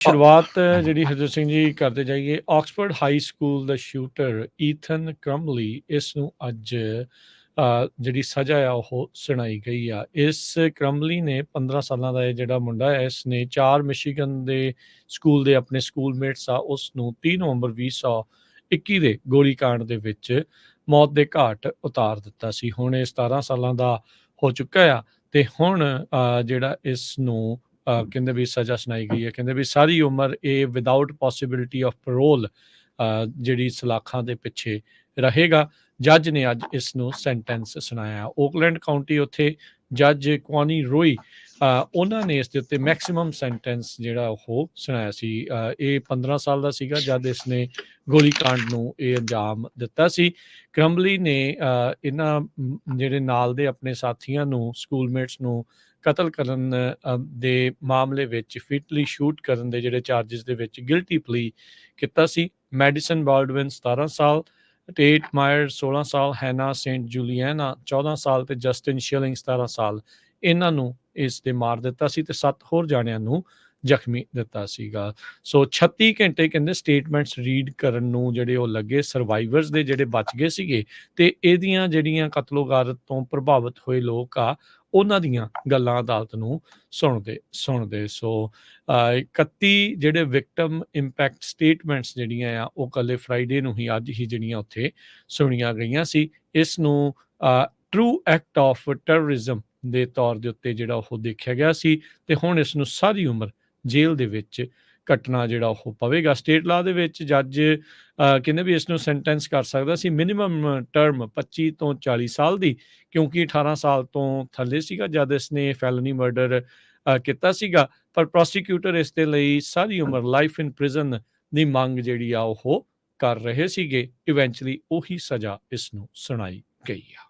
ਸ਼ੁਰੂਆਤ ਜਿਹੜੀ ਹਰਜੋਤ ਸਿੰਘ ਜੀ ਕਰਦੇ ਜਾਈਏ, ਆਕਸਫੋਰਡ ਹਾਈ ਸਕੂਲ ਦਾ ਸ਼ੂਟਰ ਈਥਨ ਕਰਮਲੀ, ਇਸ ਨੂੰ ਅੱਜ ਜਿਹੜੀ ਸਜ਼ਾ ਆ ਉਹ ਸੁਣਾਈ ਗਈ ਆ। ਇਸ ਕਰਮਲੀ ਨੇ 15 ਸਾਲਾਂ ਦਾ ਇਹ ਜਿਹੜਾ ਮੁੰਡਾ ਹੈ, ਇਸ ਨੇ 4 ਮਿਸ਼ੀਗਨ ਦੇ ਸਕੂਲ ਦੇ ਆਪਣੇ ਸਕੂਲਮੇਟਸ ਆ ਉਸ ਨੂੰ 30 ਨਵੰਬਰ 2021 ਦੇ ਗੋਲੀकांड ਦੇ ਵਿੱਚ ਮੌਤ ਦੇ ਘਾਟ ਉਤਾਰ ਦਿੱਤਾ ਸੀ। ਹੁਣ ਇਹ 17 ਸਾਲਾਂ ਦਾ ਹੋ ਚੁੱਕਾ ਆ ਤੇ ਹੁਣ ਜਿਹੜਾ ਇਸ ਨੂੰ ਕਹਿੰਦੇ ਵੀ ਸਜ਼ਾ ਸੁਣਾਈ ਗਈ ਹੈ। ਕਹਿੰਦੇ ਵੀ ਸਾਰੀ ਉਮਰ ਇਹ ਵਿਦਆਊਟ ਪੋਸੀਬਿਲਿਟੀ ਆਫ ਪੈਰੋਲ ਜਿਹੜੀ ਸਲਾਖਾਂ ਦੇ ਪਿੱਛੇ ਰਹੇਗਾ। ਜੱਜ ਨੇ ਅੱਜ ਇਸ ਨੂੰ ਸੈਂਟੈਂਸ ਸੁਣਾਇਆ। ਓਕਲੈਂਡ ਕਾਊਂਟੀ ਉੱਥੇ ਜੱਜ ਕੁਆਨੀ ਰੋਈ ਉਹਨਾਂ ਨੇ ਇਸ ਦੇ ਉੱਤੇ ਮੈਕਸੀਮਮ ਸੈਂਟੈਂਸ ਜਿਹੜਾ ਉਹ ਸੁਣਾਇਆ ਸੀ। ਇਹ 15 ਸਾਲ ਦਾ ਸੀਗਾ ਜਦ ਇਸ ਨੇ ਗੋਲੀकांड ਨੂੰ ਇਹ ਅੰਜਾਮ ਦਿੱਤਾ ਸੀ। ਕਰਮਲੀ ਨੇ ਇਹਨਾਂ ਜਿਹੜੇ ਨਾਲ ਦੇ ਆਪਣੇ ਸਾਥੀਆਂ ਨੂੰ, ਸਕੂਲਮੇਟਸ ਨੂੰ ਕਤਲ ਕਰਨ ਦੇ ਮਾਮਲੇ ਵਿੱਚ ਫੀਟਲੀ ਸ਼ੂਟ ਕਰਨ ਦੇ ਜਿਹੜੇ ਚਾਰਜਿਸ ਦੇ ਵਿੱਚ ਗਿਲਟੀ ਪਲੀ ਕੀਤਾ ਸੀ। ਮੈਡੀਸਨ ਬਾਲਡਵਿਨ 17 ਸਾਲ, ਟੇਟ ਮਾਇਰ 16 ਸਾਲ, ਹੈਨਾ ਸੇਂਟ ਜੂਲੀਆਨਾ 14 ਸਾਲ ਤੇ ਜਸਟਿਨ ਸ਼ਿਲਿੰਗ 17 ਸਾਲ, ਇਹਨਾਂ ਨੂੰ ਇਸ ਦੇ ਮਾਰ ਦਿੱਤਾ ਸੀ ਤੇ 7 ਹੋਰ ਜਾਣਿਆਂ ਨੂੰ ਜ਼ਖਮੀ ਦਿੱਤਾ ਸੀਗਾ। ਸੋ 36 ਘੰਟੇ ਕਹਿੰਦੇ ਸਟੇਟਮੈਂਟਸ ਰੀਡ ਕਰਨ ਨੂੰ ਜਿਹੜੇ ਉਹ ਲੱਗੇ। ਸਰਵਾਈਵਰਸ ਦੇ ਜਿਹੜੇ ਬਚ ਗਏ ਸੀਗੇ ਤੇ ਇਹਦੀਆਂ ਜਿਹੜੀਆਂ ਕਤਲੋਗਾਰਤ ਤੋਂ ਪ੍ਰਭਾਵਿਤ ਹੋਏ ਲੋਕ ਆ ਉਹਨਾਂ ਦੀਆਂ ਗੱਲਾਂ ਅਦਾਲਤ ਨੂੰ ਸੁਣਦੇ। ਸੋ 31 ਜਿਹੜੇ ਵਿਕਟਮ ਇੰਪੈਕਟ ਸਟੇਟਮੈਂਟਸ ਜਿਹੜੀਆਂ ਆ ਉਹ ਕੱਲ੍ਹ ਫਰਾਈਡੇ ਨੂੰ ਹੀ ਅੱਜ ਹੀ ਜਿਹੜੀਆਂ ਉੱਥੇ ਸੁਣੀਆਂ ਗਈਆਂ ਸੀ। ਇਸ ਨੂੰ ਟਰੂ ਐਕਟ ਆਫ ਟੈਰਰਿਜ਼ਮ ਦੇ ਤੌਰ ਦੇ ਉੱਤੇ ਜਿਹੜਾ ਉਹ ਦੇਖਿਆ ਗਿਆ ਸੀ ਤੇ ਹੁਣ ਇਸ ਨੂੰ ਸਾਰੀ ਉਮਰ ਜੇਲ੍ਹ ਦੇ ਵਿੱਚ ਕੱਟਣਾ ਜਿਹੜਾ ਉਹ ਪਵੇਗਾ। ਸਟੇਟ ਲਾਅ ਦੇ ਵਿੱਚ ਜੱਜ ਕਹਿੰਦੇ ਵੀ ਇਸ ਨੂੰ ਸੈਂਟੈਂਸ ਕਰ ਸਕਦਾ ਸੀ ਮਿਨੀਮਮ ਟਰਮ 25 ਤੋਂ 40 ਸਾਲ ਦੀ, ਕਿਉਂਕਿ 18 ਸਾਲ ਤੋਂ ਥੱਲੇ ਸੀਗਾ ਜਦ ਇਸ ਨੇ ਫੈਲਨੀ ਮਰਡਰ ਕੀਤਾ ਸੀਗਾ। ਪਰ ਪ੍ਰੋਸੀਕਿਊਟਰ ਇਸ ਦੇ ਲਈ ਸਾਰੀ ਉਮਰ ਲਾਈਫ ਇਨ ਪ੍ਰਿਜ਼ਨ ਦੀ ਮੰਗ ਜਿਹੜੀ ਆ ਉਹ ਕਰ ਰਹੇ ਸੀਗੇ। ਇਵੈਂਚੁਅਲੀ ਉਹੀ ਸਜ਼ਾ ਇਸ ਨੂੰ ਸੁਣਾਈ ਗਈ ਆ।